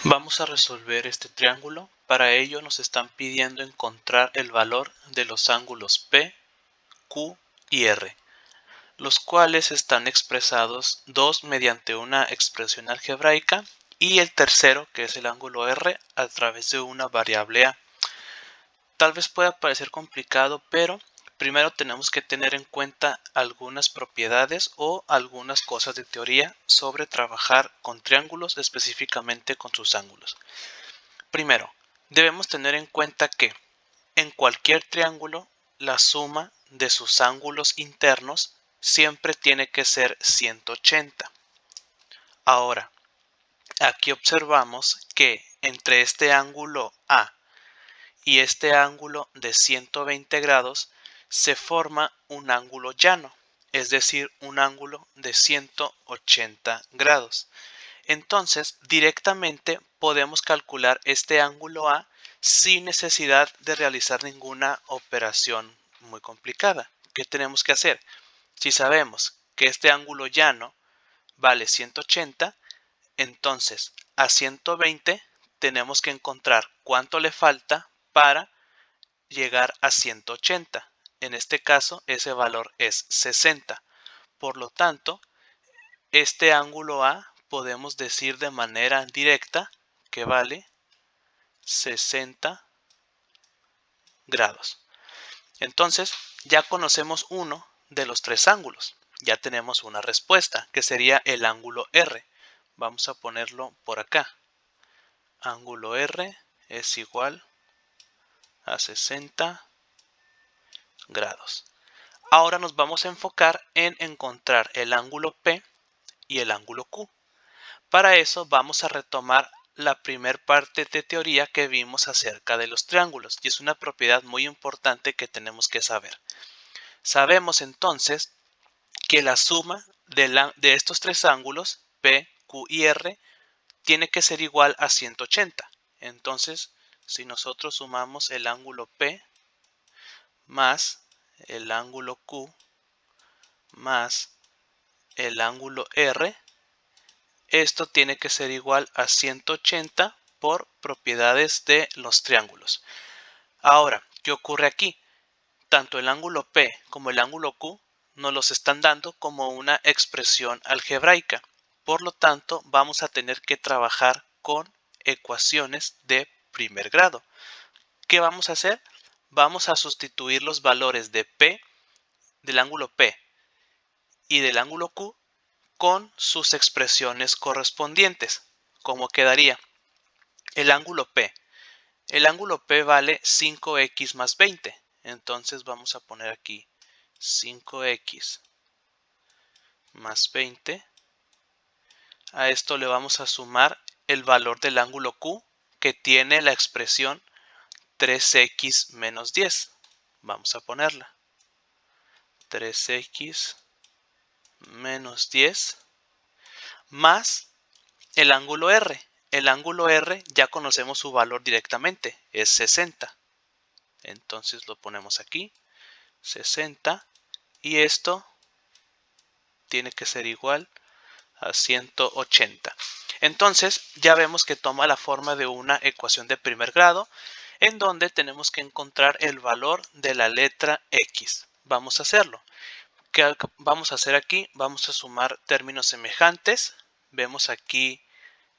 Vamos a resolver este triángulo. Para ello nos están pidiendo encontrar el valor de los ángulos P, Q y R, los cuales están expresados dos mediante una expresión algebraica y el tercero, que es el ángulo R, a través de una variable A. Tal vez pueda parecer complicado, pero primero tenemos que tener en cuenta algunas propiedades o algunas cosas de teoría sobre trabajar con triángulos, específicamente con sus ángulos. Primero, debemos tener en cuenta que en cualquier triángulo la suma de sus ángulos internos siempre tiene que ser 180. Ahora, aquí observamos que entre este ángulo A y este ángulo de 120 grados se forma un ángulo llano, es decir, un ángulo de 180 grados. Entonces, directamente podemos calcular este ángulo A sin necesidad de realizar ninguna operación muy complicada. ¿Qué tenemos que hacer? Si sabemos que este ángulo llano vale 180, entonces a 120 tenemos que encontrar cuánto le falta para llegar a 180. En este caso, ese valor es 60. Por lo tanto, este ángulo A podemos decir de manera directa que vale 60 grados. Entonces, ya conocemos uno de los tres ángulos. Ya tenemos una respuesta, que sería el ángulo R. Vamos a ponerlo por acá. Ángulo R es igual a 60 grados. Ahora nos vamos a enfocar en encontrar el ángulo P y el ángulo Q. Para eso vamos a retomar la primer parte de teoría que vimos acerca de los triángulos, y es una propiedad muy importante que tenemos que saber. Sabemos entonces que la suma de estos tres ángulos, P, Q y R, tiene que ser igual a 180. Entonces, si nosotros sumamos el ángulo P más el ángulo Q más el ángulo R, esto tiene que ser igual a 180 por propiedades de los triángulos. Ahora, ¿qué ocurre aquí? Tanto el ángulo P como el ángulo Q nos los están dando como una expresión algebraica. Por lo tanto, vamos a tener que trabajar con ecuaciones de primer grado. ¿Qué vamos a hacer? Vamos a sustituir los valores de P, del ángulo P y del ángulo Q con sus expresiones correspondientes. ¿Cómo quedaría? El ángulo P. El ángulo P vale 5x más 20. Entonces vamos a poner aquí 5x más 20. A esto le vamos a sumar el valor del ángulo Q, que tiene la expresión 3x menos 10. Vamos a ponerla. 3x menos 10 más el ángulo R. El ángulo R ya conocemos su valor directamente, es 60. Entonces lo ponemos aquí, 60, y esto tiene que ser igual a 180. Entonces ya vemos que toma la forma de una ecuación de primer grado, en donde tenemos que encontrar el valor de la letra X. Vamos a hacerlo. ¿Qué vamos a hacer aquí? Vamos a sumar términos semejantes. Vemos aquí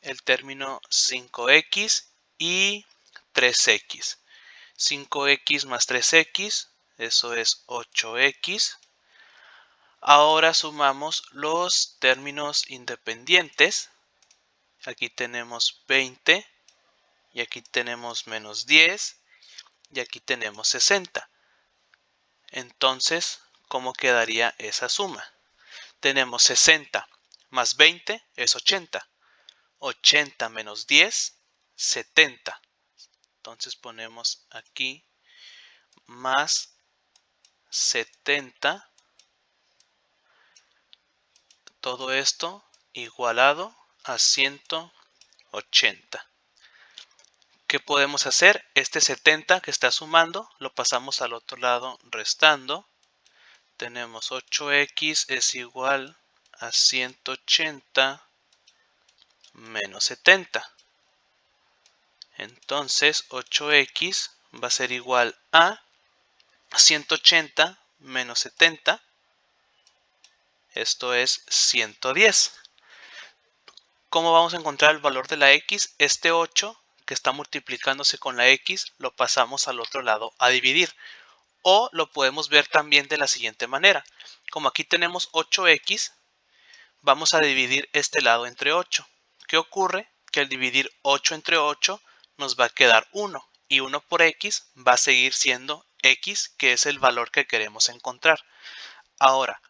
el término 5x y 3x. 5x más 3x, eso es 8x. Ahora sumamos los términos independientes. Aquí tenemos 20 y aquí tenemos menos 10 y aquí tenemos 60. Entonces, ¿cómo quedaría esa suma? Tenemos 60 más 20 es 80. 80 menos 10, 70. Entonces ponemos aquí más 70. Todo esto igualado a 180. ¿Qué podemos hacer? Este 70 que está sumando lo pasamos al otro lado restando. Tenemos 8x es igual a 180 menos 70. Entonces 8x va a ser igual a 180 menos 70. Esto es 110. ¿Cómo vamos a encontrar el valor de la x? Este 8 que está multiplicándose con la x lo pasamos al otro lado a dividir. O lo podemos ver también de la siguiente manera. Como aquí tenemos 8x, vamos a dividir este lado entre 8. ¿Qué ocurre? Que al dividir 8 entre 8 nos va a quedar 1. Y 1 por x va a seguir siendo x, que es el valor que queremos encontrar. Ahora,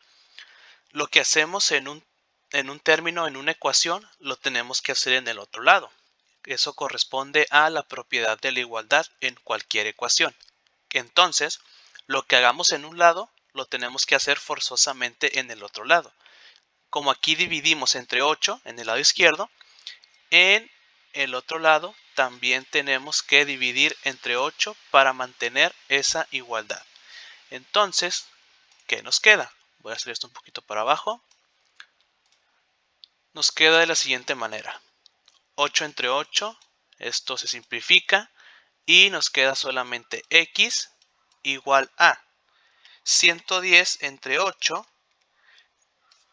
lo que hacemos en un término, en una ecuación, lo tenemos que hacer en el otro lado. Eso corresponde a la propiedad de la igualdad en cualquier ecuación. Entonces, lo que hagamos en un lado, lo tenemos que hacer forzosamente en el otro lado. Como aquí dividimos entre 8 en el lado izquierdo, en el otro lado también tenemos que dividir entre 8 para mantener esa igualdad. Entonces, ¿qué nos queda? Voy a hacer esto un poquito para abajo. Nos queda de la siguiente manera. 8 entre 8, esto se simplifica y nos queda solamente x igual a 110 entre 8.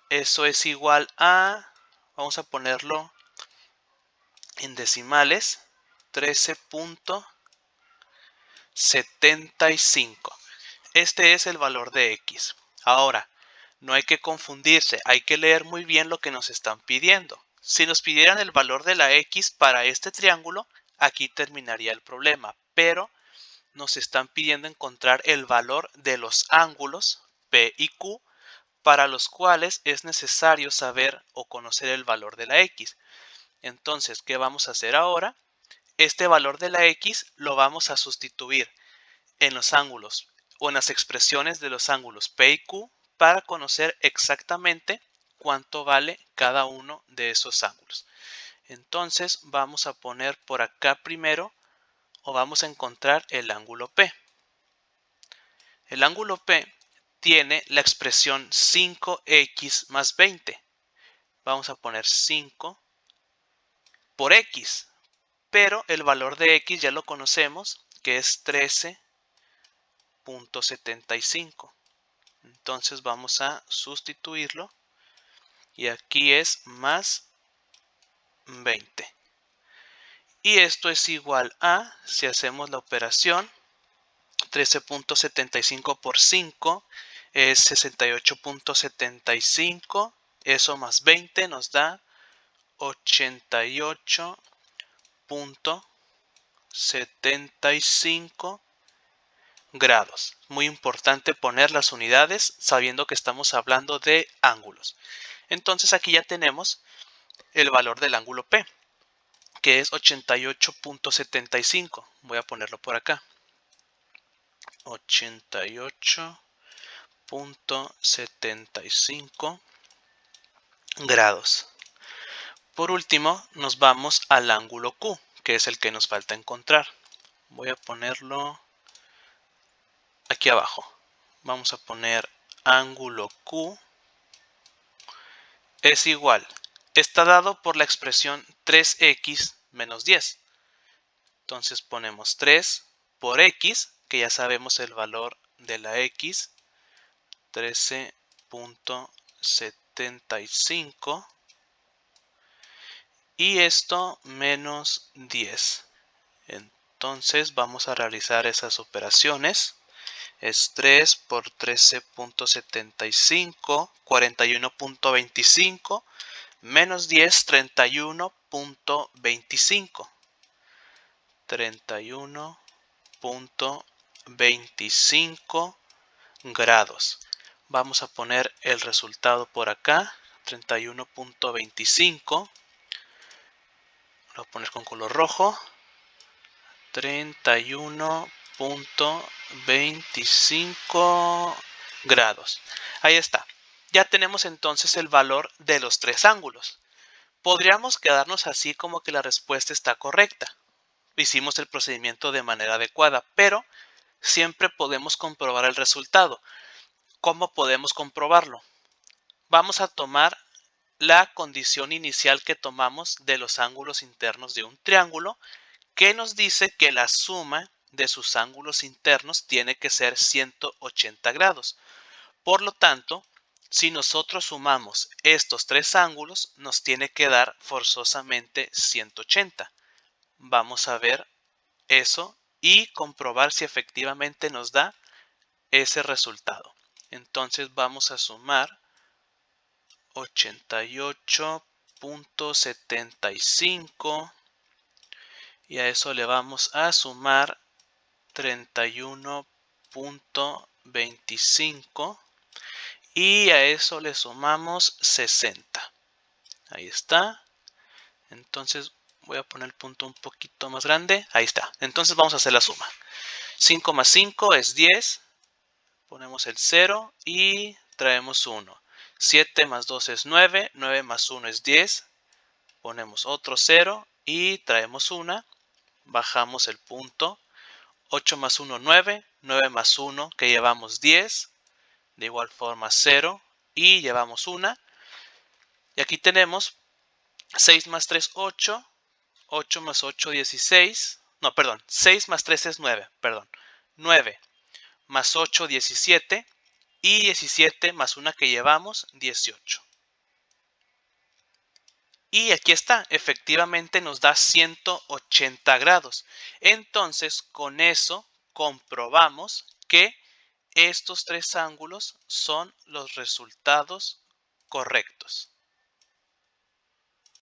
Eso es igual a, vamos a ponerlo en decimales, 13.75. Este es el valor de x. Ahora, no hay que confundirse, hay que leer muy bien lo que nos están pidiendo. Si nos pidieran el valor de la x para este triángulo, aquí terminaría el problema, pero nos están pidiendo encontrar el valor de los ángulos P y Q para los cuales es necesario saber o conocer el valor de la x. Entonces, ¿qué vamos a hacer ahora? Este valor de la x lo vamos a sustituir en los ángulos o en las expresiones de los ángulos P y Q para conocer exactamente cuánto vale cada uno de esos ángulos. Entonces vamos a poner por acá primero o vamos a encontrar el ángulo P. El ángulo P tiene la expresión 5x más 20. Vamos a poner 5 por x, pero el valor de x ya lo conocemos, que es 13.75. Entonces vamos a sustituirlo y aquí es más 20. Y esto es igual a, si hacemos la operación, 13.75 por 5 es 68.75. Eso más 20 nos da 88.75 grados. Muy importante poner las unidades sabiendo que estamos hablando de ángulos. Entonces aquí ya tenemos el valor del ángulo P, que es 88.75. Voy a ponerlo por acá. 88.75 grados. Por último, nos vamos al ángulo Q, que es el que nos falta encontrar. Voy a ponerlo aquí abajo. Vamos a poner ángulo Q es igual. Está dado por la expresión 3x menos 10. Entonces ponemos 3 por x, que ya sabemos el valor de la x, 13.75. Y esto menos 10. Entonces vamos a realizar esas operaciones. Es 3 por 13.75, 41.25, menos 10, 31.25. 31.25 grados. Vamos a poner el resultado por acá, 31.25. Lo voy a poner con color rojo. 31.25 grados. Ahí está. Ya tenemos entonces el valor de los tres ángulos. Podríamos quedarnos así como que la respuesta está correcta. Hicimos el procedimiento de manera adecuada, pero siempre podemos comprobar el resultado. ¿Cómo podemos comprobarlo? Vamos a tomar la condición inicial que tomamos de los ángulos internos de un triángulo, que nos dice que la suma de sus ángulos internos tiene que ser 180 grados. Por lo tanto, si nosotros sumamos estos tres ángulos, nos tiene que dar forzosamente 180. Vamos a ver eso y comprobar si efectivamente nos da ese resultado. Entonces vamos a sumar 88.75 y a eso le vamos a sumar 31.25 y a eso le sumamos 60. Ahí está. Entonces voy a poner el punto un poquito más grande. Ahí está. Entonces vamos a hacer la suma. 5 más 5 es 10. Ponemos el 0 y traemos 1. 7 más 2 es 9. 9 más 1 es 10. Ponemos otro 0 y traemos 1. Bajamos el punto. 8 más 1, 9. 9 más 1 que llevamos 10. De igual forma 0 y llevamos 1. Y aquí tenemos 6 más 3, 8. 8 más 8, 16. No, perdón. 6 más 3 es 9. Perdón. 9 más 8, 17. Y 17 más 1 que llevamos, 18. Y aquí está. Efectivamente nos da 180 grados. Entonces, con eso comprobamos que estos tres ángulos son los resultados correctos.